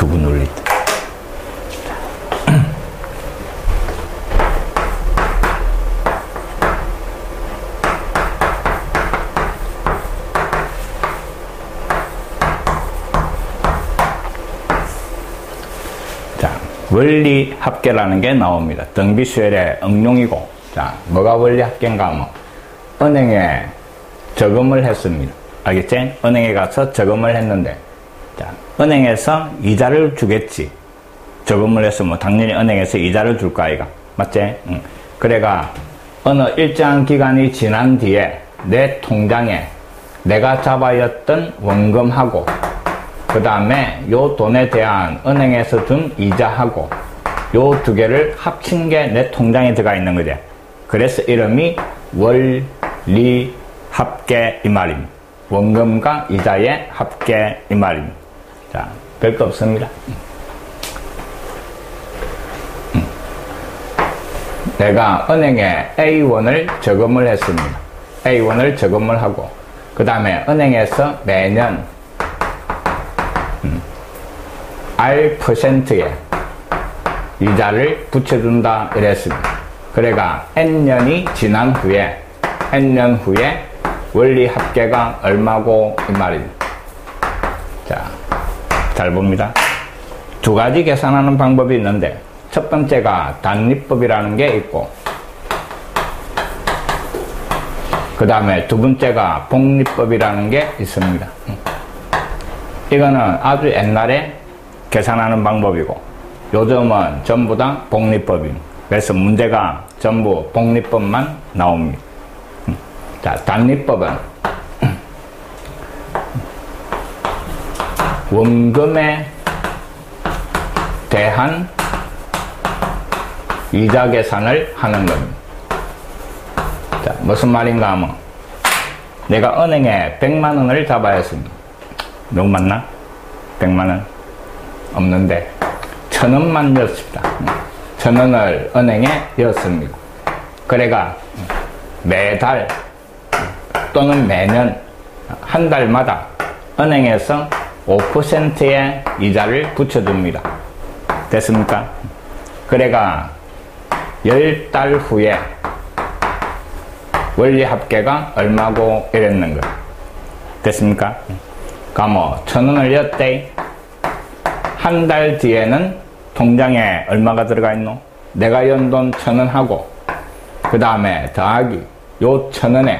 두부 눌리다. 자, 원리 합계라는 게 나옵니다. 등비수열의 응용이고, 자, 뭐가 원리 합계인가 하면 은행에 저금을 했습니다. 알겠지? 은행에 가서 저금을 했는데, 자, 은행에서 이자를 주겠지. 저금을 했으면 당연히 은행에서 이자를 줄 거 아이가. 맞지? 응. 그래가 어느 일정한 기간이 지난 뒤에 내 통장에 내가 잡아였던 원금하고 그 다음에 요 돈에 대한 은행에서 준 이자하고 요 두 개를 합친 게 내 통장에 들어가 있는 거지. 그래서 이름이 원리 합계 이 말입니다. 원금과 이자의 합계 이 말입니다. 자, 별거 없습니다. 내가 은행에 A1을 저금을 했습니다. A1을 저금을 하고 그 다음에 은행에서 매년 R%의 이자를 붙여준다 이랬습니다. 그래가 N년이 지난 후에 N년 후에 원리 합계가 얼마고 이 말입니다. 자, 잘 봅니다. 두 가지 계산하는 방법이 있는데 첫 번째가 단리법이라는 게 있고 그 다음에 두 번째가 복리법이라는 게 있습니다. 이거는 아주 옛날에 계산하는 방법이고 요즘은 전부 다 복리법입니다. 그래서 문제가 전부 복리법만 나옵니다. 자, 단리법은 원금에 대한 이자 계산을 하는 겁니다. 자, 무슨 말인가 하면 내가 은행에 100만원을 잡아야 했습니다. 너무 많나? 100만원? 없는데 1000원만 넣었습니다. 1000원을 은행에 넣었습니다. 그래가 매달 또는 매년 한 달마다 은행에서 5%의 이자를 붙여줍니다. 됐습니까? 그래가 10달 후에 원리 합계가 얼마고 이랬는 거. 됐습니까? 그럼 1000원을 넣었대. 한 달 뒤에는 통장에 얼마가 들어가 있노? 내가 연돈 1000원하고 그 다음에 더하기 요 1000원에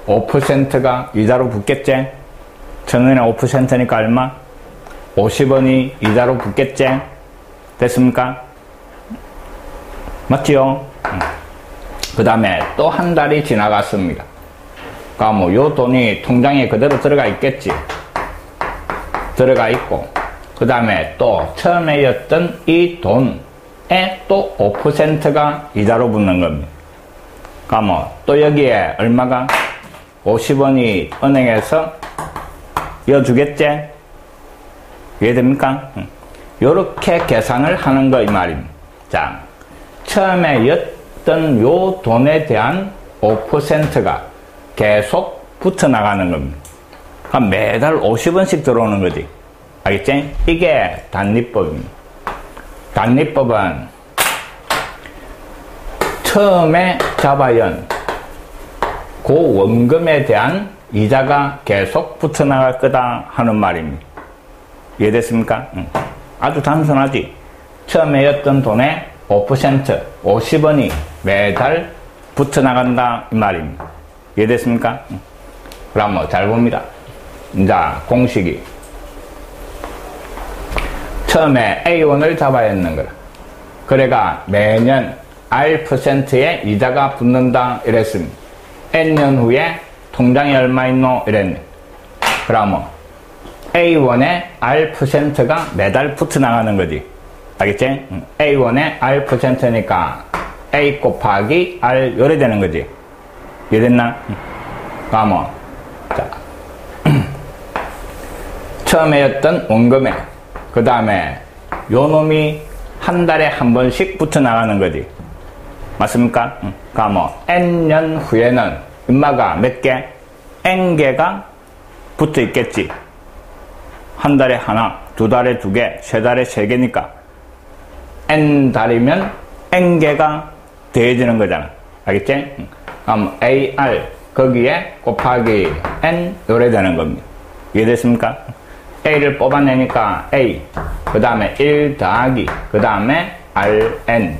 5%가 이자로 붙겠지? 1000원에 5%니까 얼마? 50원이 이자로 붙겠지? 됐습니까? 맞지요? 그 다음에 또 한 달이 지나갔습니다. 그럼 요 돈이 통장에 그대로 들어가 있겠지? 들어가 있고 그 다음에 또 처음에 였던 이 돈에 또 5%가 이자로 붙는 겁니다. 그럼 또 여기에 얼마가? 50원이 은행에서 이어주겠지? 이해됩니까? 요렇게 계산을 하는 거 이 말입니다. 자, 처음에 였던 요 돈에 대한 5%가 계속 붙어 나가는 겁니다. 그럼 매달 50원씩 들어오는 거지. 알겠지? 이게 단리법입니다. 단리법은 처음에 잡아연 그 원금에 대한 이자가 계속 붙어 나갈 거다 하는 말입니다. 이해됐습니까? 아주 단순하지. 처음에 였던 돈의 5%, 50원이 매달 붙어 나간다 이 말입니다. 이해됐습니까? 그럼 잘 봅니다. 자, 공식이 처음에 A1을 잡아야 했는 거라. 그래가 매년 R%의 이자가 붙는다 이랬습니다. N년 후에 통장에 얼마 있노 이랬네. 그러면 A1의 R%가 매달 붙어 나가는 거지. 알겠지? A1의 R%니까 A 곱하기 R 요래 되는 거지. 이해됐나? 그러면 자 처음에 였던 원금에 그 다음에 요 놈이 한 달에 한 번씩 붙어 나가는 거지. 맞습니까? 그러면 N년 후에는 인마가 몇 개? N개가 붙어 있겠지. 한 달에 하나, 두 달에 2개, 세 달에 3개니까 n달이면 n개가 더해지는 거잖아. 알겠지? 그럼 AR 거기에 곱하기 n 요래 되는 겁니다. 이해됐습니까? A를 뽑아내니까 A, 그 다음에 1 더하기, 그 다음에 Rn.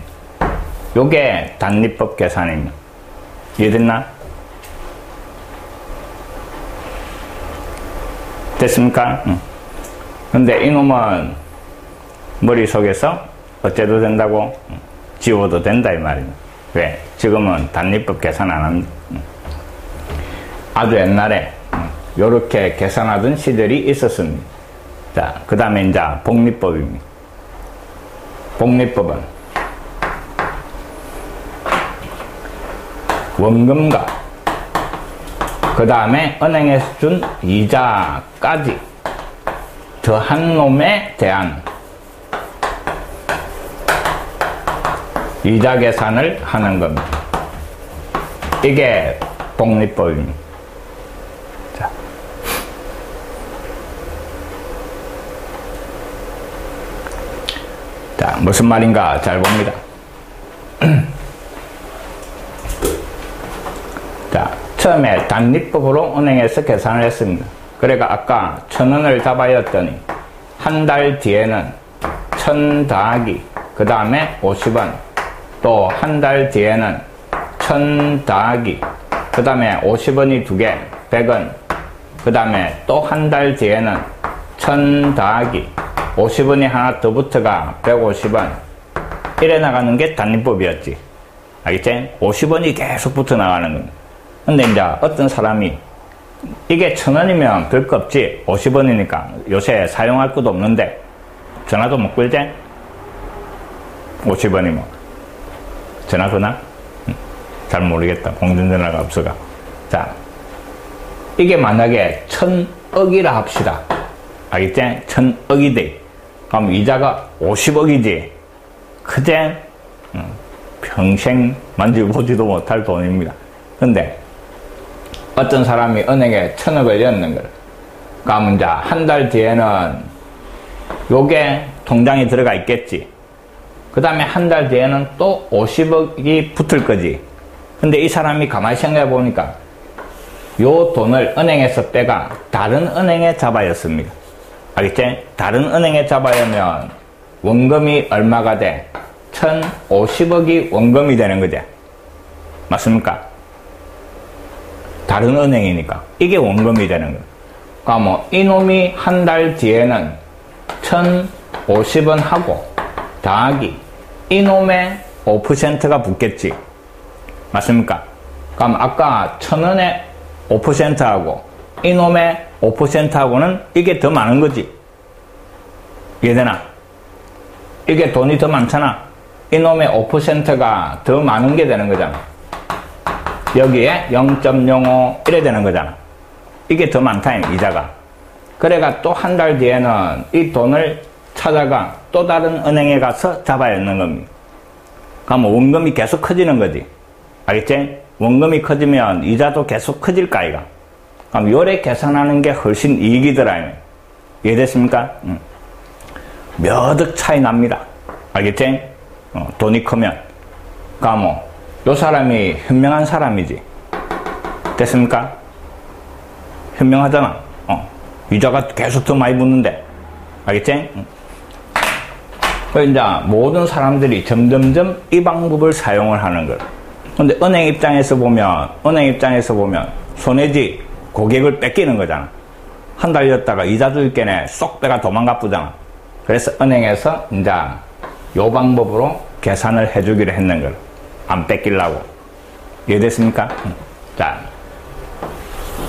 요게 단리법 계산입니다. 이해됐나? 됐습니까? 근데 이놈은 머릿속에서 어째도 된다고? 지워도 된다 이 말입니다. 왜? 지금은 단리법 계산 안 합니다. 아주 옛날에 요렇게 계산하던 시절이 있었습니다. 자, 그 다음에 이제 복리법입니다. 복리법은 원금과 그 다음에 은행에서 준 이자까지 더한 놈에 대한 이자 계산을 하는 겁니다. 이게 복리법입니다. 자, 무슨 말인가 잘 봅니다. 자, 처음에 단리법으로 은행에서 계산을 했습니다. 그러니까 아까 1,000원을 잡아야 했더니 한 달 뒤에는 1,000 더하기 그 다음에 50원, 또 한 달 뒤에는 1,000 더하기 그 다음에 50원이 2개 100원, 그 다음에 또 한 달 뒤에는 1,000 더하기 50원이 하나 더 붙어가 150원 이래 나가는 게 단리법이었지. 알겠지? 50원이 계속 붙어 나가는 겁니다. 근데 이제 어떤 사람이 이게 1,000원이면 별거 없지 50원이니까 요새 사용할 것도 없는데 전화도 못 걸지? 50원이면 전화 거나? 잘 모르겠다. 공중전화가 없어가. 자, 이게 만약에 1,000억이라 합시다. 알겠지? 1,000억이 돼. 그럼 이자가 50억이지. 그제 평생 만져보지도 못할 돈입니다. 근데 어떤 사람이 은행에 1,000억을 넣는 걸. 그러면 이제 한 달 뒤에는 요게 통장에 들어가 있겠지. 그 다음에 한 달 뒤에는 또 50억이 붙을 거지. 근데 이 사람이 가만히 생각해 보니까 요 돈을 은행에서 빼가 다른 은행에 잡아였습니다. 알겠지? 다른 은행에 잡아야면 원금이 얼마가 돼? 1,050억이 원금이 되는 거지. 맞습니까? 다른 은행이니까 이게 원금이 되는 거야. 그러니까 뭐 이놈이 한 달 뒤에는 1,050원 하고 더하기 이놈의 5%가 붙겠지. 맞습니까? 그럼 아까 1,000원에 5%하고 이놈의 5%하고는 이게 더 많은 거지. 이해되나? 이게 돈이 더 많잖아. 이놈의 5%가 더 많은 게 되는 거잖아. 여기에 0.05 이래 되는 거잖아. 이게 더 많다, 이자가. 그래가 또 한 달 뒤에는 이 돈을 찾아가 또 다른 은행에 가서 잡아야 하는 겁니다. 그러면 원금이 계속 커지는 거지. 알겠지? 원금이 커지면 이자도 계속 커질까, 이가. 그럼 요래 계산하는 게 훨씬 이익이더라. 이해됐습니까? 몇 억 차이 납니다. 알겠지? 돈이 크면. 그러니까 뭐, 요 사람이 현명한 사람이지. 됐습니까? 현명하잖아. 이자가 계속 더 많이 붙는데. 알겠지? 이제 모든 사람들이 점점점 이 방법을 사용을 하는 걸. 근데 은행 입장에서 보면 손해지. 고객을 뺏기는 거잖아. 한 달이었다가 이자 줄 게네 쏙 빼가 도망가 뿌잖아. 그래서 은행에서 이제 요 방법으로 계산을 해주기로 했는 걸. 안 뺏기려고. 이해됐습니까? 자,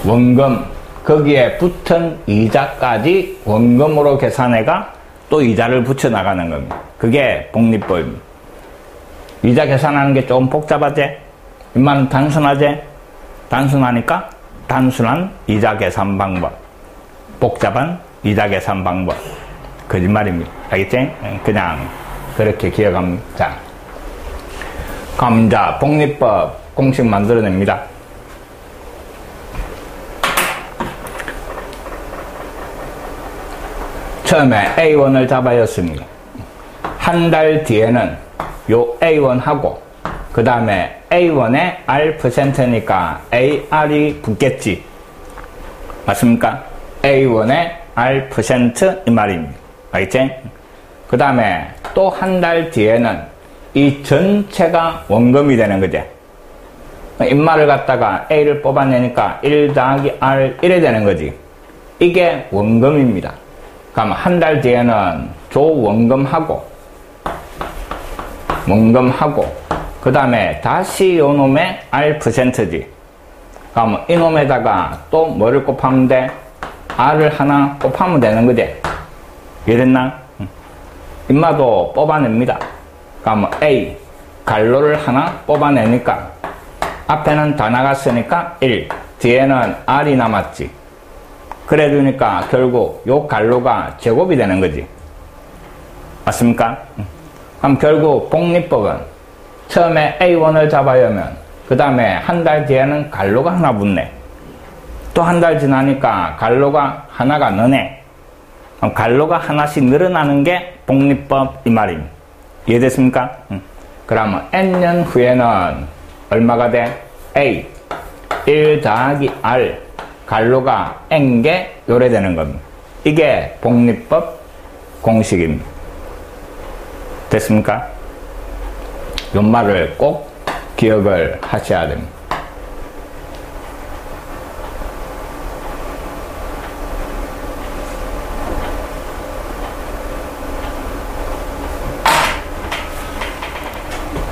원금, 거기에 붙은 이자까지 원금으로 계산해가 또 이자를 붙여 나가는 겁니다. 그게 복리법입니다. 이자 계산하는 게 조금 복잡하지? 이만은 단순하지? 단순하니까 단순한 이자 계산 방법, 복잡한 이자 계산 방법. 거짓말입니다. 알겠지? 그냥 그렇게 기억합니다. 자, 그럼 이제 복리법 공식 만들어냅니다. 처음에 A1을 잡아였습니다. 한 달 뒤에는 요 A1하고 그 다음에 A1에 R%니까 AR이 붙겠지. 맞습니까? A1에 R% 이 말입니다. 알겠지? 그 다음에 또 한 달 뒤에는 이 전체가 원금이 되는 거지. 인마를 갖다가 A를 뽑아내니까 1 더하기 R 1이 되는 거지. 이게 원금입니다. 그럼 한 달 뒤에는 조원금하고 그 다음에 다시 요 놈의 R%지. 그럼 이놈에다가 또 뭐를 곱하면 돼? R을 하나 곱하면 되는 거지. 이해됐나? 인마도 뽑아냅니다. 그럼 A 갈로를 하나 뽑아내니까 앞에는 다 나갔으니까 1, 뒤에는 R이 남았지. 그래 주니까 결국 요 갈로가 제곱이 되는 거지. 맞습니까? 그럼 결국 복리법은 처음에 A1을 잡아야 하면 그 다음에 한 달 뒤에는 갈로가 하나 붙네. 또 한 달 지나니까 갈로가 하나가 너네. 그럼 갈로가 하나씩 늘어나는 게 복리법 이 말입니다. 이해됐습니까? 그러면 N년 후에는 얼마가 돼? A 1 더하기 R 갈로가 N게 요래 되는 겁니다. 이게 복리법 공식입니다. 됐습니까? 요 말을 꼭 기억을 하셔야 됩니다.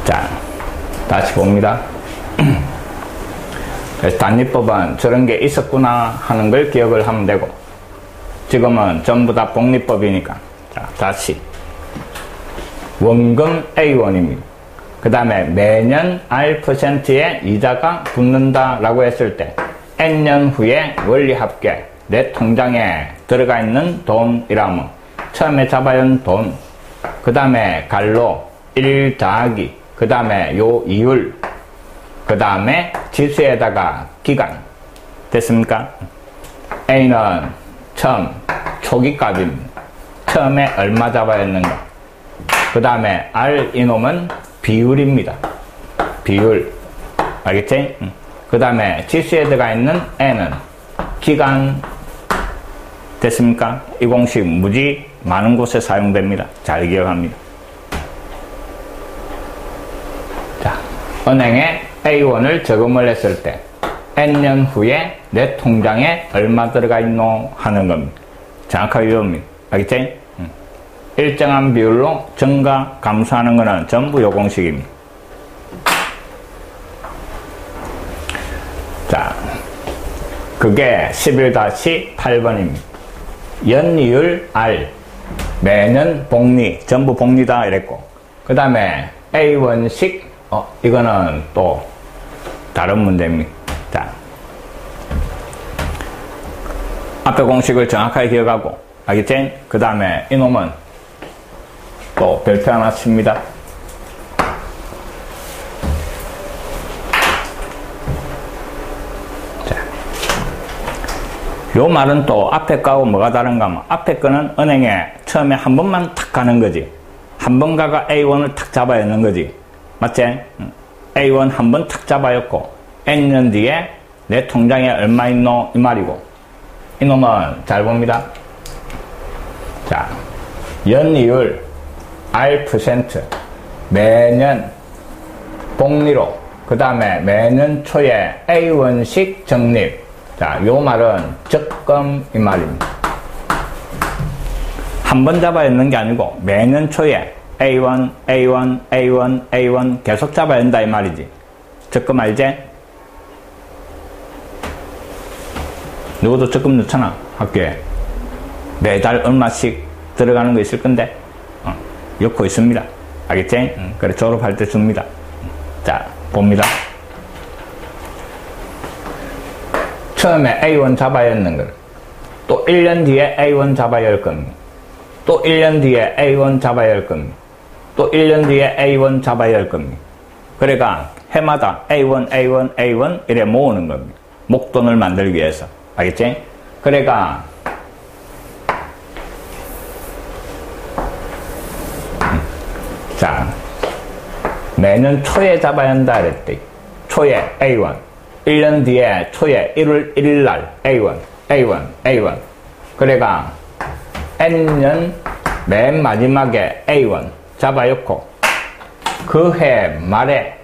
자, 다시 봅니다. 그래서 단위법은 저런 게 있었구나 하는 걸 기억을 하면 되고, 지금은 전부 다 복리법이니까. 자, 다시. 원금 A1입니다. 그 다음에 매년 R%의 이자가 붙는다 라고 했을 때 N년 후에 원리합계 내 통장에 들어가 있는 돈이라면 처음에 잡아야 한 돈, 그 다음에 갈로 1 더하기, 그 다음에 요 이율, 그 다음에 지수에다가 기간. 됐습니까? A는 처음 초기값입니다. 처음에 얼마 잡아야 했는가. 그 다음에 R 이놈은 비율입니다. 비율. 알겠지? 그 다음에 지수에 들어가 있는 N은 기간. 됐습니까? 이 공식 무지 많은 곳에 사용됩니다. 잘 기억합니다. 자, 은행에 A1을 저금을 했을 때 N년 후에 내 통장에 얼마 들어가 있노 하는 겁니다. 정확하게 외웁니다. 알겠지? 일정한 비율로 증가, 감소하는 것은 전부 요 공식입니다. 자, 그게 11-8번입니다. 연이율 R, 매년 복리, 전부 복리다 이랬고, 그 다음에 A1식, 이거는 또 다른 문제입니다. 자, 앞에 공식을 정확하게 기억하고, 알겠지? 그 다음에 이놈은 또 별표 하나 칩니다. 자, 요 말은 또 앞에 거하고 뭐가 다른가 하면 앞에 거는 은행에 처음에 한 번만 탁 가는 거지. 한 번 가가 A1을 탁 잡아야 하는 거지. 맞지? A1 한 번 탁 잡아였고 N년 뒤에 내 통장에 얼마 있노 이 말이고, 이놈은 잘 봅니다. 자, 연이율 R% 매년 복리로, 그 다음에 매년 초에 A1식 적립. 자, 요 말은 적금 이 말입니다. 한 번 잡아야 하는 게 아니고 매년 초에 A1, A1, A1, A1 계속 잡아야 한다 이 말이지. 적금 알지? 누구도 적금 넣잖아, 학교에. 매달 얼마씩 들어가는 거 있을 건데 넣고 있습니다. 알겠지? 그래 졸업할 때 줍니다. 자, 봅니다. 처음에 A1 잡아야 했는 걸 또 1년 뒤에 A1 잡아야 할 겁니다. 또 1년 뒤에 A1 잡아야 할 겁니다. 또 1년 뒤에 A1 잡아야 할 겁니다. 그러니까 해마다 A1, A1, A1 이래 모으는 겁니다. 목돈을 만들기 위해서. 알겠지? 그러니까 자, 매년 초에 잡아야 한다 그랬대. 초에 A1. 1년 뒤에 초에 1월 1일 날 A1. 그래가 N년 맨 마지막에 A1 잡아놓고 그 해 말에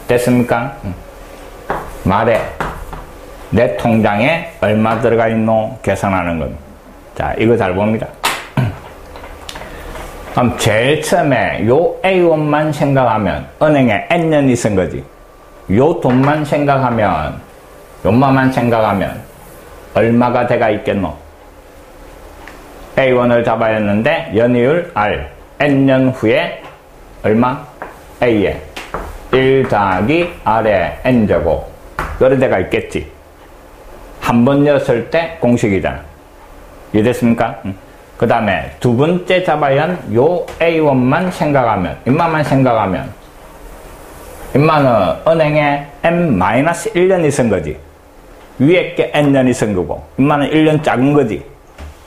됐습니까? 말에 내 통장에 얼마 들어가 있노 계산하는 겁니다. 자, 이거 잘 봅니다. 그럼 제일 처음에 요 A1만 생각하면 은행에 N년이 쓴 거지. 요 돈만 생각하면, 요만만 생각하면 얼마가 돼가 있겠노? A1을 잡아야 했는데 연이율 R, N년 후에 얼마? A에 1 더하기 R에 N제곱 요래 돼가 있겠지. 한 번 였을 때 공식이잖아. 이해됐습니까? 그 다음에 두 번째 잡아야 한 요 A1만 생각하면, 인마만 생각하면, 인마는 은행에 M-1년이 쓴 거지. 위에 게 N년이 쓴 거고, 인마는 1년 작은 거지.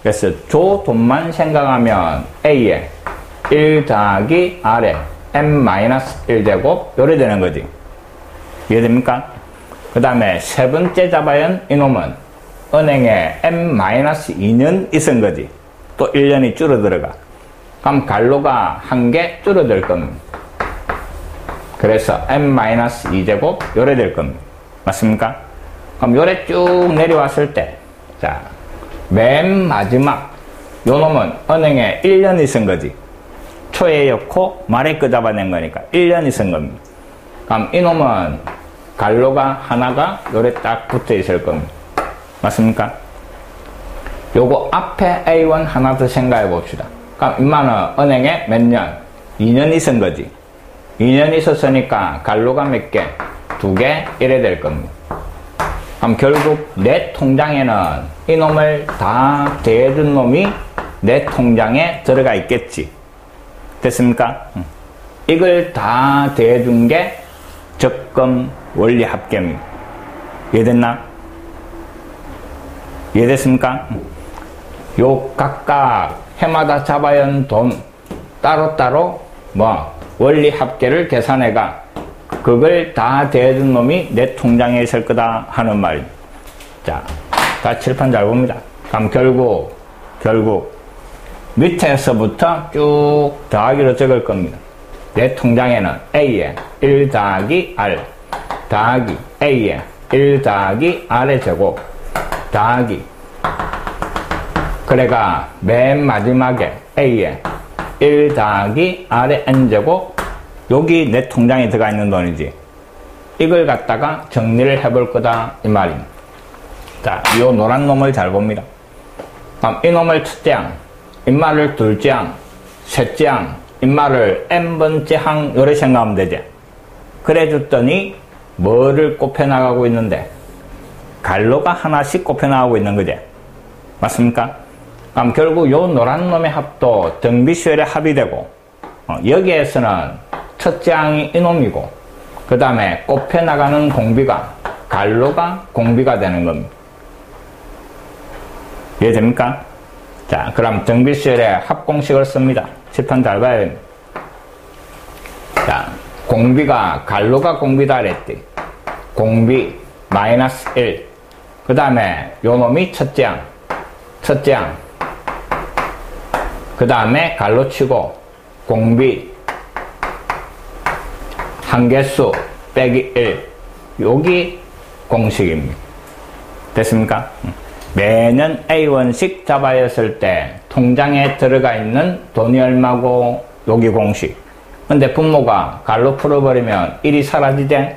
그래서 저 돈만 생각하면 A에 1 더하기 R에 M-1제곱 요래 되는 거지. 이해됩니까? 그 다음에 세 번째 잡아야 한 이놈은 은행에 M-2년 있은 거지. 또 1년이 줄어들어가. 그럼 갈로가 한 개 줄어들 겁니다. 그래서 M-2제곱 요래 될 겁니다. 맞습니까? 그럼 요래 쭉 내려왔을 때, 자, 맨 마지막 요 놈은 은행에 1년이 쓴 거지. 초에 였고 말에 거 잡아낸 거니까 1년이 쓴 겁니다. 그럼 이 놈은 갈로가 하나가 요래 딱 붙어 있을 겁니다. 맞습니까? 요거 앞에 A1 하나 더 생각해 봅시다. 그럼 인마는 은행에 몇 년? 2년이 쓴 거지. 2년이 있었으니까 갈로가 몇 개? 2개 이래 될 겁니다. 그럼 결국 내 통장에는 이놈을 다 대해준 놈이 내 통장에 들어가 있겠지. 됐습니까? 이걸 다 대해준 게 적금 원리 합계입니다. 이해됐나? 이해됐습니까? 요 각각 해마다 잡아야 하는 돈 따로따로 원리 합계를 계산해가 그걸 다 대해준 놈이 내 통장에 있을 거다 하는 말입니다. 자, 다 칠판 잘 봅니다. 그럼 결국 밑에서부터 쭉 더하기로 적을 겁니다. 내 통장에는 A에 1 더하기 R 더하기 A에 1 더하기 R의 제곱 더하기 그래가 맨 마지막에 A에 1 더하기 R의 N제곱 여기 내 통장에 들어가 있는 돈이지. 이걸 갖다가 정리를 해볼 거다 이 말입니다. 자, 이 노란 놈을 잘 봅니다. 그럼 이 놈을 첫째 항, 인마를 둘째 항, 셋째 항, 인마를 N번째 항 요래 생각하면 되지. 그래 줬더니 뭐를 곱해 나가고 있는데 갈로가 하나씩 곱해 나가고 있는 거지. 맞습니까? 그럼 결국 요 노란 놈의 합도 등비수열의 합이 되고 여기에서는 첫째 항이 이놈이고 그 다음에 곱해 나가는 공비가 갈로가 공비가 되는 겁니다. 이해됩니까? 자, 그럼 등비수열의 합공식을 씁니다. 칠판 잘 봐야 됩니다. 자, 공비가 갈로가 공비다 그랬지. 공비 마이너스 1. 그 다음에 요 놈이 첫째 항. 그 다음에 갈로 치고 공비 한개수 빼기 1. 여기 공식입니다. 됐습니까? 매년 A1씩 잡아야 했을 때 통장에 들어가 있는 돈이 얼마고 여기 공식. 근데 분모가 갈로 풀어버리면 1이 사라지지?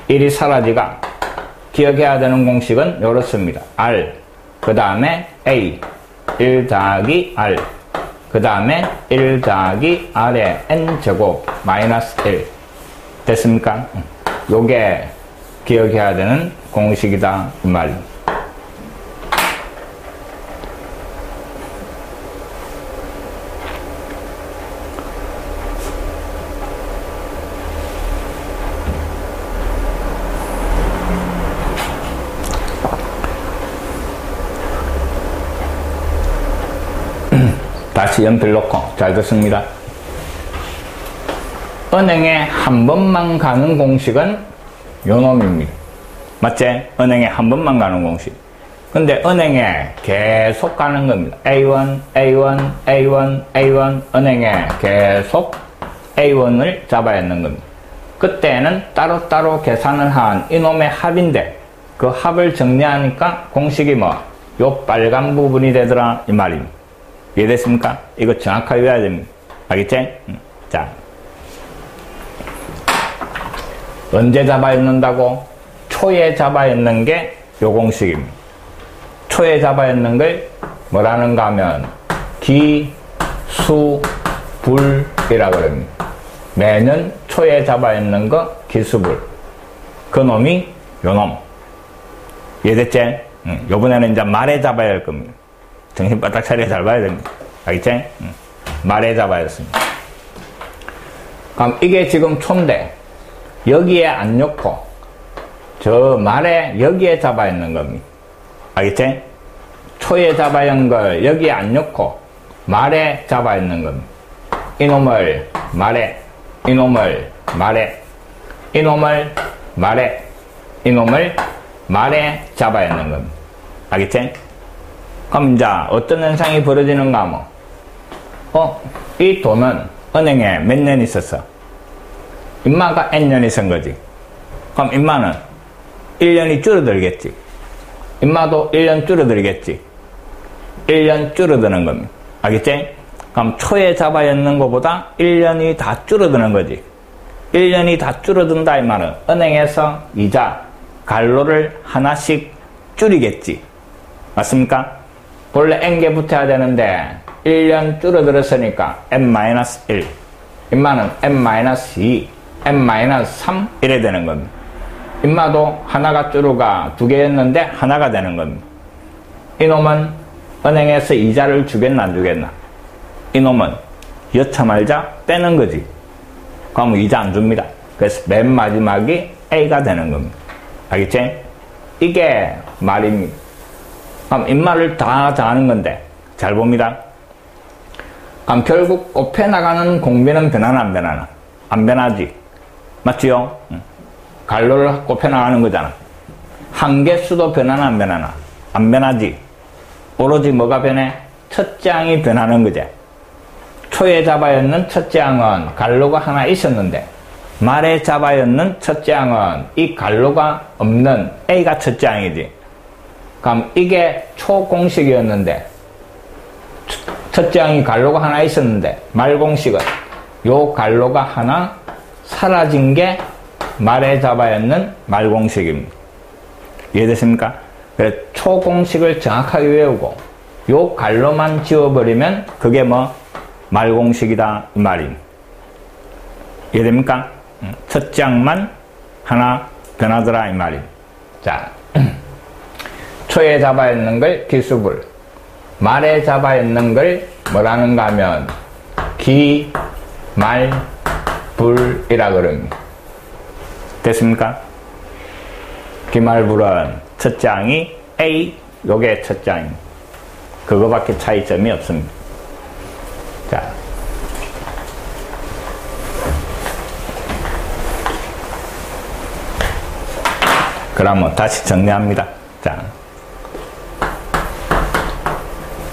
1이 사라지가 기억해야 되는 공식은 이렇습니다. R 그 다음에 A 1 더하기 R 그 다음에 1 더하기 R의 N제곱 마이너스 1 됐습니까? 요게 기억해야 되는 공식이다 이 말입니다. 다시 연필 놓고 잘 듣습니다. 은행에 한 번만 가는 공식은 요 놈입니다. 맞지? 은행에 한 번만 가는 공식. 근데 은행에 계속 가는 겁니다. A1, A1, A1, A1. 은행에 계속 A1을 잡아야 하는 겁니다. 그때는 따로따로 계산을 한 이놈의 합인데 그 합을 정리하니까 공식이 뭐? 요 빨간 부분이 되더라 이 말입니다. 이해됐습니까? 이거 정확하게 외워야 됩니다. 알겠지? 자, 언제 잡아야 넣는다고? 초에 잡아야 넣는 게 요 공식입니다. 초에 잡아야 넣는 걸 뭐라는가 하면 기, 수, 불이라고 합니다. 매년 초에 잡아야 넣는 거 기수불. 그 놈이 요 놈. 이해됐지? 요번에는 이제 말에 잡아야 할 겁니다. 정신 바짝 차려 잘 봐야 됩니다. 알겠지? 말에 잡아야 했습니다. 그럼 이게 지금 초인데 여기에 안 넣고 저 말에 여기에 잡아야 하는 겁니다. 알겠지? 초에 잡아야 하는 걸 여기에 안 넣고 말에 잡아야 하는 겁니다. 이놈을 말에, 이놈을 말에, 이놈을 말에, 이놈을 말에 잡아야 하는 겁니다. 알겠지? 그럼 이제 어떤 현상이 벌어지는가 하면 이 돈은 은행에 몇 년 있었어? 인마가 N년 있은 거지. 그럼 인마는 1년이 줄어들겠지. 인마도 1년 줄어들겠지. 1년 줄어드는 겁니다. 알겠지? 그럼 초에 잡아야 하는 것보다 1년이 다 줄어드는 거지. 1년이 다 줄어든다 이 말은 은행에서 이자, 갈로를 하나씩 줄이겠지. 맞습니까? 원래 N개 붙어야 되는데 1년 줄어들었으니까 N-1, 인마는 N-2, N-3 이래 되는 겁니다. 인마도 하나가 줄어가 2개였는데 하나가 되는 겁니다. 이놈은 은행에서 이자를 주겠나 안 주겠나? 이놈은 여차말자 빼는 거지. 그럼 이자 안 줍니다. 그래서 맨 마지막이 A가 되는 겁니다. 알겠지? 이게 말입니다. 그럼 인마를 다 하는 건데 잘 봅니다. 그럼 결국 곱해 나가는 공비는 변하나 안 변하나? 안 변하지. 맞지요? 갈로를 곱해 나가는 거잖아. 한개수도 변하나 안 변하나? 안 변하지. 오로지 뭐가 변해? 첫째 항이 변하는 거지. 초에 잡아야 했는 첫째 항은 갈로가 하나 있었는데 말에 잡아야 했는 첫째 항은 이 갈로가 없는 A가 첫째 항이지. 그럼 이게 초공식이었는데 첫째 항이 갈로가 하나 있었는데 말 공식은 요 갈로가 하나 사라진 게 말에 잡아야 하는 말 공식입니다. 이해됐습니까? 그래서 초공식을 정확하게 외우고 요 갈로만 지워버리면 그게 뭐 말 공식이다 이 말입니다. 이해됩니까? 첫째 항만 하나 변하더라 이 말입니다. 자, 초에 잡아야 했는 걸 기수불, 말에 잡아야 했는 걸 뭐라는가 하면 기, 말, 불이라 그럽니다. 됐습니까? 기말불은 첫째 항이 A, 요게 첫째 항입니다. 그거밖에 차이점이 없습니다. 자, 그러면 다시 정리합니다. 자,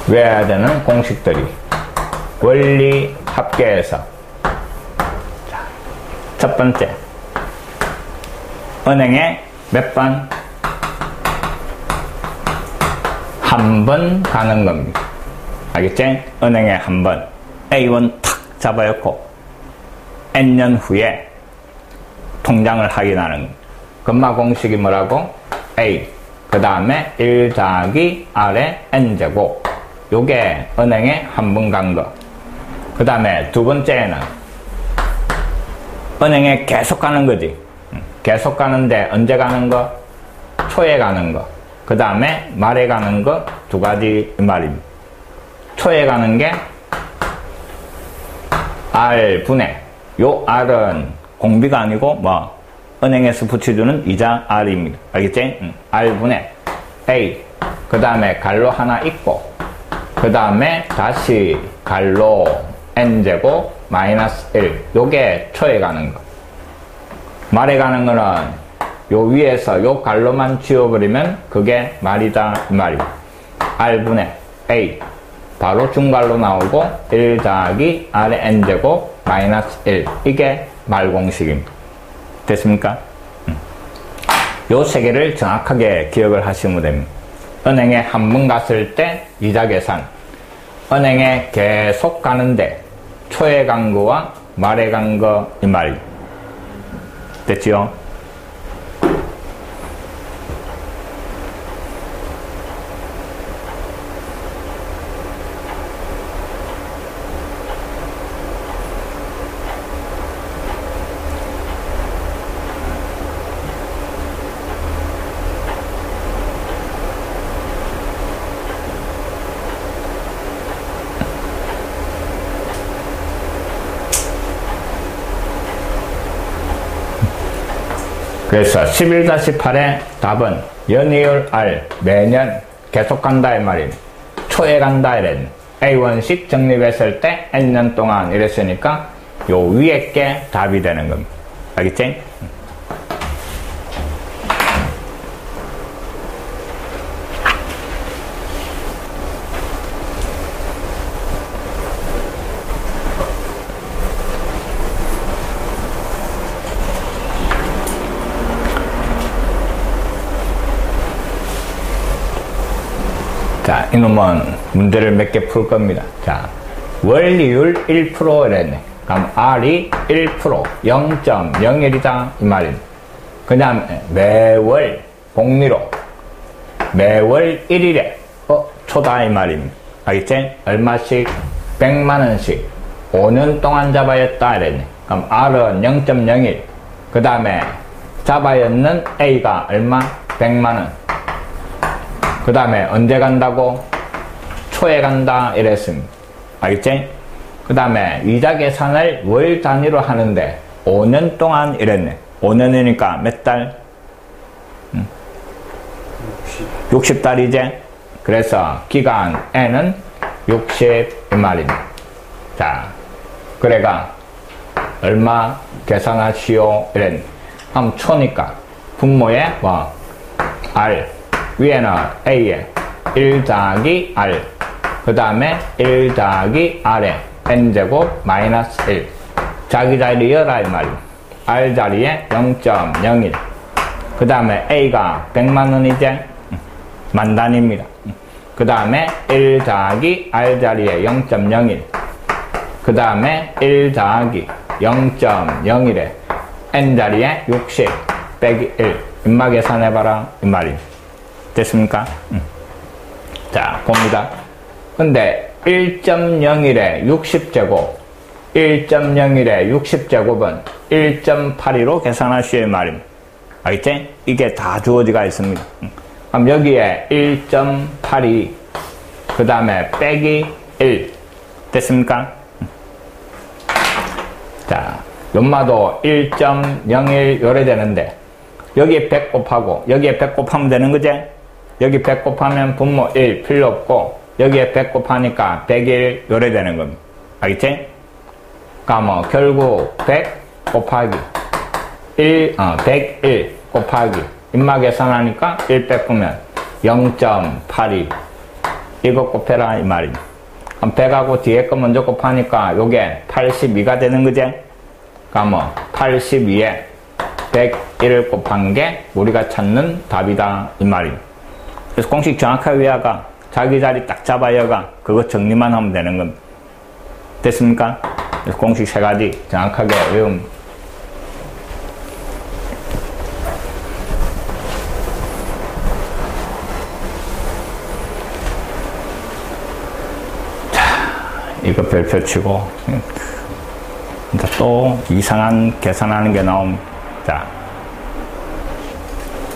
외워야 되는 공식들이 원리 합계에서 자, 첫 번째 은행에 몇 번? 한 번 가는 겁니다. 알겠지? 은행에 한 번 A1 탁 잡아놓고 N년 후에 통장을 확인하는 겁니다. 금마 공식이 뭐라고? A 그 다음에 1 더하기 R의 N제곱 요게 은행에 한 번 간 거. 그 다음에 두 번째는 은행에 계속 가는 거지. 계속 가는데 언제 가는 거? 초에 가는 거. 그 다음에 말에 가는 거 두 가지 말입니다. 초에 가는 게 R분의 요 R은 공비가 아니고 뭐 은행에서 붙여주는 이자 R입니다. 알겠지? R분의 A 그 다음에 갈로 하나 있고 그 다음에 다시 갈로 n제곱 마이너스 1. 요게 초에 가는 거. 말에 가는 거는 요 위에서 요 갈로만 지워버리면 그게 말이다 이 말이고, r분의 a 바로 중갈로 나오고 1 더하기 r의 n제곱 마이너스 1. 이게 말 공식입니다. 됐습니까? 요 세 개를 정확하게 기억을 하시면 됩니다. 은행에 한 번 갔을 때 이자 계산, 은행에 계속 가는데 초에 간 거와 말에 간 거 이 말이 됐지요? 그래서 11-8의 답은 연이율 R 매년 계속 간다 이 말이에요. 초에 간다 이랬네. A1식 적립했을 때 N년 동안 이랬으니까 요 위에 게 답이 되는 겁니다. 알겠지? 자, 이놈은 문제를 몇 개 풀 겁니다. 자, 원리율 1% 이랬네. 그럼 R이 1%, 0.01이다 이 말입니다. 그 다음에 매월 복리로 매월 1일에 초다 이 말입니다. 알겠지? 얼마씩? 100만원씩 5년 동안 잡아였다 이랬네. 그럼 R은 0.01. 그 다음에 잡아였는 A가 얼마? 100만원. 그 다음에 언제 간다고? 초에 간다 이랬습니다. 알겠지? 그 다음에 이자 계산을 월 단위로 하는데 5년 동안 이랬네. 5년이니까 몇 달? 60달이지? 그래서 기간 N은 60 이 말입니다. 자, 그래가 얼마 계산하시오 이랬네. 그럼 초니까 분모에 뭐 R 위에는 A에 1 더하기 R, 그 다음에 1 더하기 R에 N제곱 마이너스 1. 자기 자리 열라 이 말이야. R 자리에 0.01. 그 다음에 A가 100만원이지? 만단입니다. 그 다음에 1 더하기 R 자리에 0.01. 그 다음에 1 더하기 0.01에 N 자리에 60 빼기 1. 인마 계산해봐라 이 말이야. 됐습니까? 자, 봅니다. 근데 1.01에 60제곱, 1.01에 60제곱은 1.82로 계산하시오 말입니다. 알겠지? 이게 다 주어지가 있습니다. 그럼 여기에 1.82, 그 다음에 빼기 1. 됐습니까? 자, 연마도 1.01 요래 되는데, 여기에 100 곱하고, 여기에 100 곱하면 되는 거지? 여기 100 곱하면 분모 1 필요 없고, 여기에 100 곱하니까 101 요래 되는 겁니다. 알겠지? 그러니까 뭐, 결국 100 곱하기 101 곱하기, 인마 계산하니까 1 빼면 0.82. 이거 곱해라, 이 말입니다. 그럼 100하고 뒤에 거 먼저 곱하니까 요게 82가 되는 거지? 그러니까 뭐, 82에 101을 곱한 게 우리가 찾는 답이다, 이 말입니다. 그래서 공식 정확하게 외워가 자기 자리 딱 잡아여가 그거 정리만 하면 되는 겁니다. 됐습니까? 그래서 공식 세 가지 정확하게 외우면. 자, 이거 별표 치고 이제 또 이상한 계산하는 게 나옵니다. 자,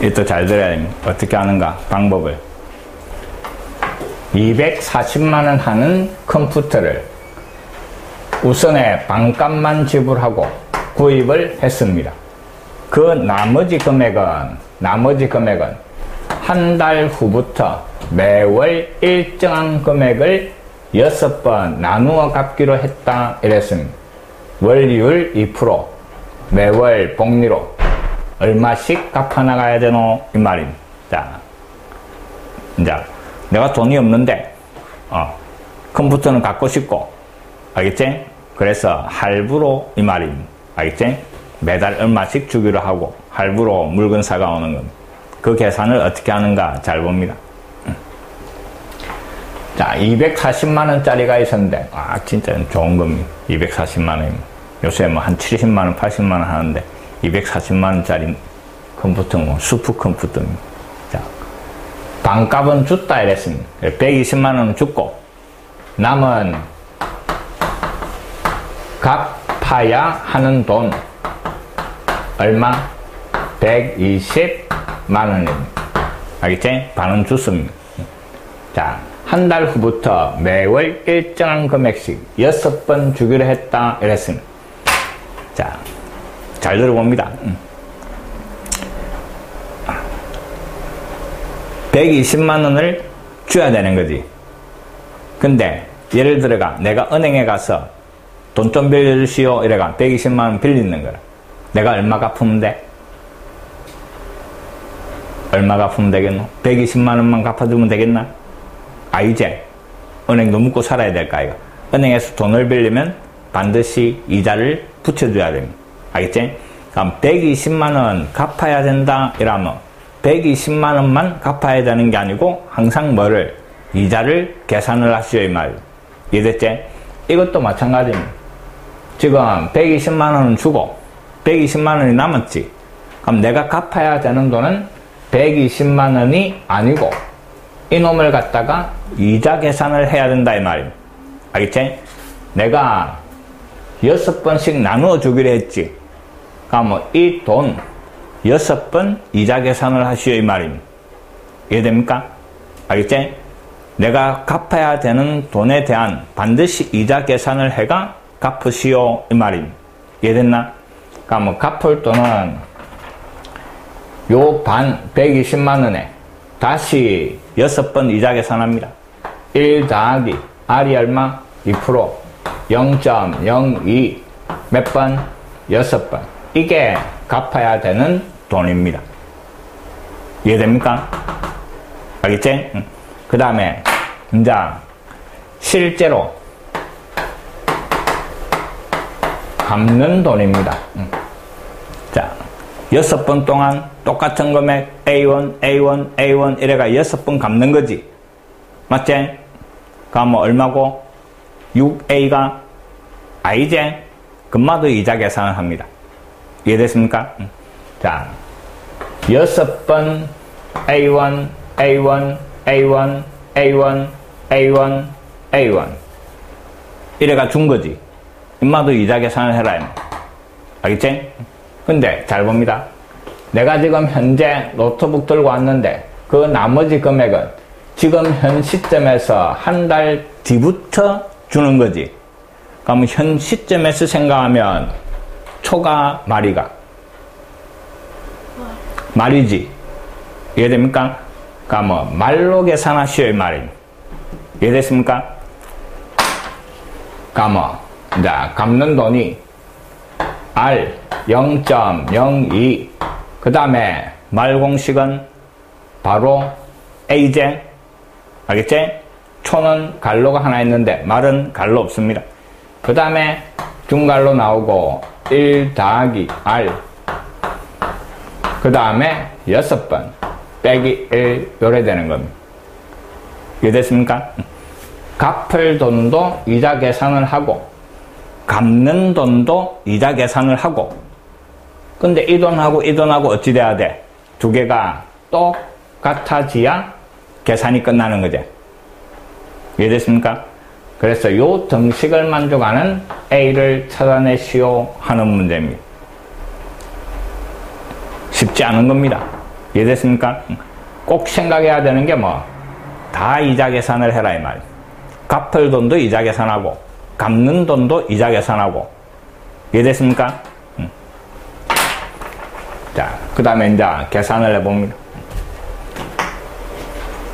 이것도 잘 들어야 됩니다. 어떻게 하는가? 방법을. 240만원 하는 컴퓨터를 우선에 반값만 지불하고 구입을 했습니다. 그 나머지 금액은 한 달 후부터 매월 일정한 금액을 6번 나누어 갚기로 했다 이랬습니다. 원리율 2%, 매월 복리로 얼마씩 갚아나가야 되노 이 말입니다. 자, 이제 내가 돈이 없는데 컴퓨터는 갖고 싶고, 알겠지? 그래서 할부로 이 말입니다. 알겠지? 매달 얼마씩 주기로 하고 할부로 물건 사가 오는 겁니다. 그 계산을 어떻게 하는가 잘 봅니다. 자, 240만원짜리가 있었는데, 진짜 좋은 겁니다. 240만원입니다. 요새 뭐 한 70만원, 80만원 하는데, 240만원짜리 컴퓨터, 슈퍼 컴퓨터입니다. 자, 반값은 줬다 이랬습니다. 120만원은 줬고, 남은 갚아야 하는 돈, 얼마? 120만원입니다. 알겠지? 반은 줬습니다. 자, 한 달 후부터 매월 일정한 금액씩 6번 주기로 했다 이랬습니다. 자, 잘 들어봅니다. 120만원을 줘야 되는 거지. 근데 예를 들어가 내가 은행에 가서 돈 좀 빌려주시오 이래가 120만원 빌리는 거라. 내가 얼마 갚으면 돼? 얼마 갚으면 되겠노? 120만원만 갚아주면 되겠나? 이제 은행도 묵고 살아야 될까 이거. 은행에서 돈을 빌리면 반드시 이자를 붙여줘야 됩니다. 알겠지? 그럼 120만원 갚아야 된다 이러면 120만원만 갚아야 되는 게 아니고 항상 뭐를? 이자를 계산을 하시오 이 말이에요. 이해됐지? 이것도 마찬가지입니다. 지금 120만원은 주고 120만원이 남았지. 그럼 내가 갚아야 되는 돈은 120만원이 아니고 이놈을 갖다가 이자 계산을 해야 된다 이 말입니다. 알겠지? 내가 6번씩 나누어 주기로 했지. 그럼 이 돈 6번 이자 계산을 하시오 이 말입니다. 이해됩니까? 알겠지? 내가 갚아야 되는 돈에 대한 반드시 이자 계산을 해가 갚으시오 이 말입니다. 이해됐나? 그럼 갚을 돈은 요 반 120만원에 다시 6번 이자 계산합니다. 1 더하기 R이 얼마? 2%. 0.02 몇 번? 6번. 이게 갚아야 되는 돈입니다. 이해됩니까? 알겠지? 그 다음에 이제 실제로 갚는 돈입니다. 자, 6번 동안 똑같은 금액 A1, A1, A1 이래가 6번 갚는 거지. 맞지? 그럼 얼마고? 6A가 이제 금마도 이자 계산을 합니다. 이해됐습니까? 자, 6번 A1, A1, A1, A1, A1, A1 이래가 준 거지. 임마도 이자 계산을 해라. 알겠지? 근데 잘 봅니다. 내가 지금 현재 노트북 들고 왔는데 그 나머지 금액은 지금 현 시점에서 한 달 뒤부터 주는 거지. 그럼 현 시점에서 생각하면 초가 말이가 말이지. 이해됩니까? 그럼 말로 계산하시오 이 말입니다. 이해됐습니까? 그럼 이제 갚는 돈이 R 0.02 그 다음에 말 공식은 바로 A제. 알겠지? 초는 갈로가 하나 있는데 말은 갈로 없습니다. 그 다음에 중갈로 나오고 1 더하기 R 그 다음에 6번 빼기 1 요래 되는 겁니다. 이해됐습니까? 갚을 돈도 이자 계산을 하고 갚는 돈도 이자 계산을 하고 근데 이 돈하고 이 돈하고 어찌 돼야 돼? 두 개가 똑같아지야 계산이 끝나는 거지. 이해됐습니까? 그래서 요 등식을 만족하는 A를 찾아내시오 하는 문제입니다. 쉽지 않은 겁니다. 이해됐습니까? 꼭 생각해야 되는 게 뭐? 다 이자 계산을 해라 이 말. 갚을 돈도 이자 계산하고 갚는 돈도 이자 계산하고. 이해됐습니까? 자, 그 다음에 이제 계산을 해봅니다.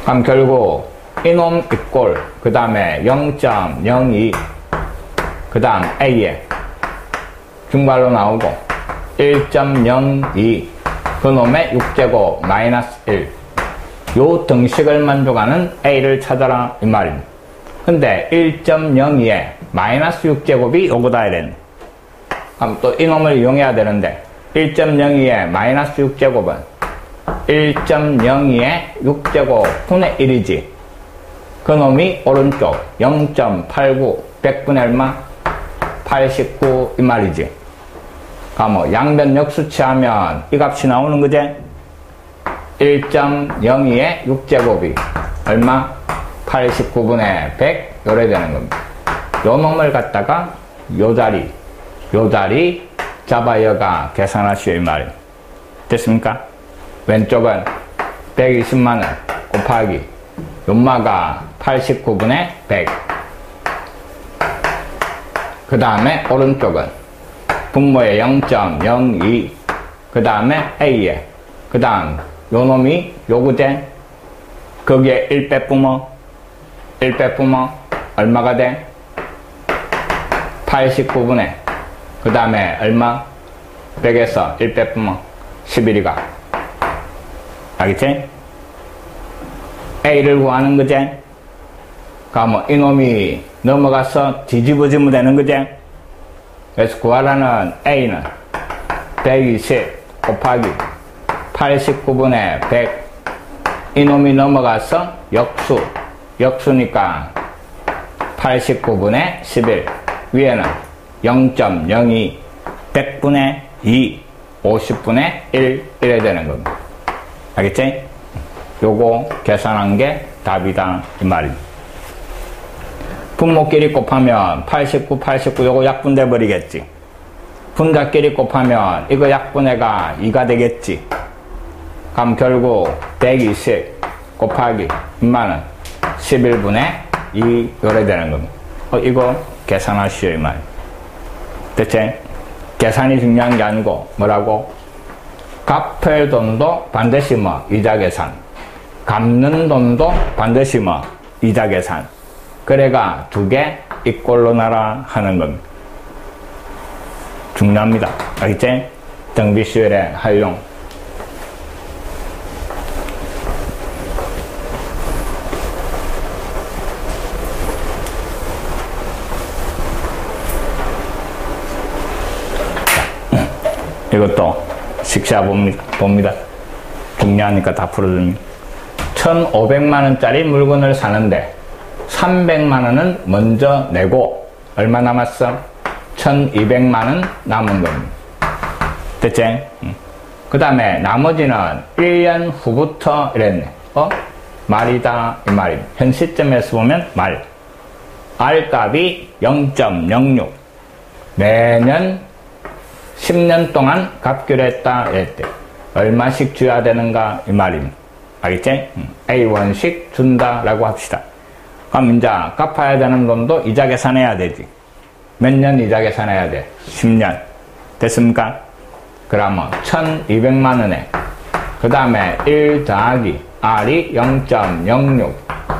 그럼 결국 이놈 이꼴 그 다음에 0.02 그 다음 A에 중괄호 나오고 1.02 그놈의 6제곱 마이너스 1 요 등식을 만족하는 A를 찾아라 이 말입니다. 근데 1.02에 마이너스 6제곱이 요거다 이랬네. 그럼 또 이놈을 이용해야 되는데 1.02에 마이너스 6제곱은 1.02에 6제곱 분의 1이지. 그놈이 오른쪽 0.89 100분의 얼마? 89 이 말이지. 그럼 양변 역수치하면 이 값이 나오는 거지? 1.02에 6제곱이 얼마? 89분의 100 요래 되는 겁니다. 요 놈을 갖다가 요 자리 잡아여가 계산하시오 이 말이에요. 됐습니까? 왼쪽은 120만원 곱하기 연마가 89분의 100 그 다음에 오른쪽은 분모의 0.02 그 다음에 A에 그 다음 요놈이 요구제 거기에 1 빼뿜어 얼마가 돼? 89분의 그 다음에 얼마? 100에서 1 빼뿜어 11이가 알겠지? A를 구하는 거지? 그럼 이놈이 넘어가서 뒤집어지면 되는 거지? 그래서 구하라는 A는 120 곱하기 89분의 100 이놈이 넘어가서 역수니까 89분의 11 위에는 0.02 100분의 2 50분의 1 이래 되는 겁니다. 알겠지? 요거 계산한 게 답이다 이 말입니다. 분모끼리 곱하면 89 요거 약분돼 버리겠지. 분자끼리 곱하면 이거 약분해가 2가 되겠지. 그럼 결국 120 곱하기 얼마는 11분의 2 요래 되는 겁니다. 이거 계산하시오 이 말. 대체 계산이 중요한 게 아니고 뭐라고? 갚을 돈도 반드시 이자 계산, 갚는 돈도 반드시 이자 계산. 그래가 두 개 이꼴로 나라 하는 겁니다. 중요합니다. 알겠지? 등비수열의 활용. 이것도 식사 봅니다. 중요하니까 다 풀어줍니다. 1,500만원짜리 물건을 사는데 300만원은 먼저 내고 얼마 남았어? 1,200만원 남은 겁니다. 됐지? 그 다음에 나머지는 1년 후부터 이랬네. 말이다 이 말입니다. 현 시점에서 보면 말. R값이 0.06 매년 10년 동안 갚기로 했다 이랬대. 얼마씩 줘야 되는가 이 말입니다. 알겠지? A1씩 준다라고 합시다. 그럼 이제 갚아야 되는 돈도 이자 계산해야 되지. 몇 년 이자 계산해야 돼? 10년. 됐습니까? 그러면 1,200만원에 그 다음에 1 더하기 R이 0.06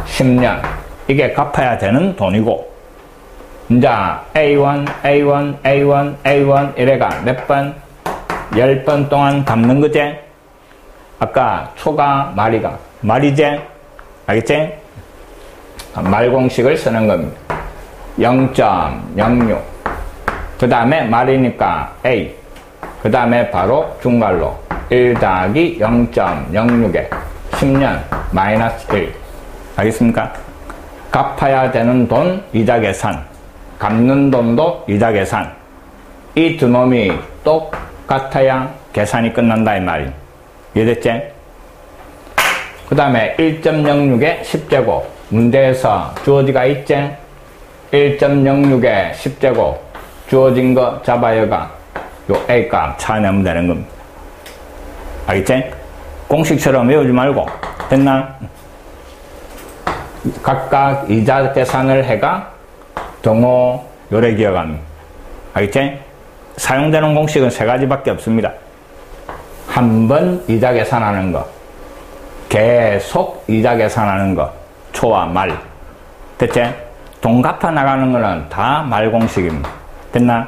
10년 이게 갚아야 되는 돈이고 이제 A1 이래가 몇 번? 10번 동안 갚는 거지? 아까 초가 말이지? 알겠지? 말공식을 쓰는 겁니다. 0.06 그 다음에 말이니까 A 그 다음에 바로 중괄호 1 더하기 0.06에 10년 마이너스 1 알겠습니까? 갚아야 되는 돈 이자 계산 갚는 돈도 이자 계산 이 두 놈이 똑같아야 계산이 끝난다 이 말이에요. 이해됐지? 그 다음에 1.06에 10제곱 문제에서 주어지가 있지? 1.06에 10제곱 주어진 거 잡아여가 요 A값 찾아내면 되는 겁니다. 알겠지? 공식처럼 외우지 말고 됐나? 각각 이자 계산을 해가 동호 요래 기억합니다. 알겠지? 사용되는 공식은 세 가지밖에 없습니다. 한 번 이자 계산하는 거 계속 이자 계산하는 거 초와 말. 됐지? 돈 갚아 나가는 거는 다 말 공식입니다. 됐나?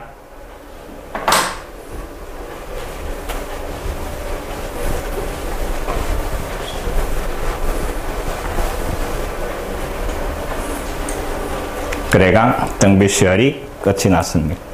그래가 등비수열이 끝이 났습니다.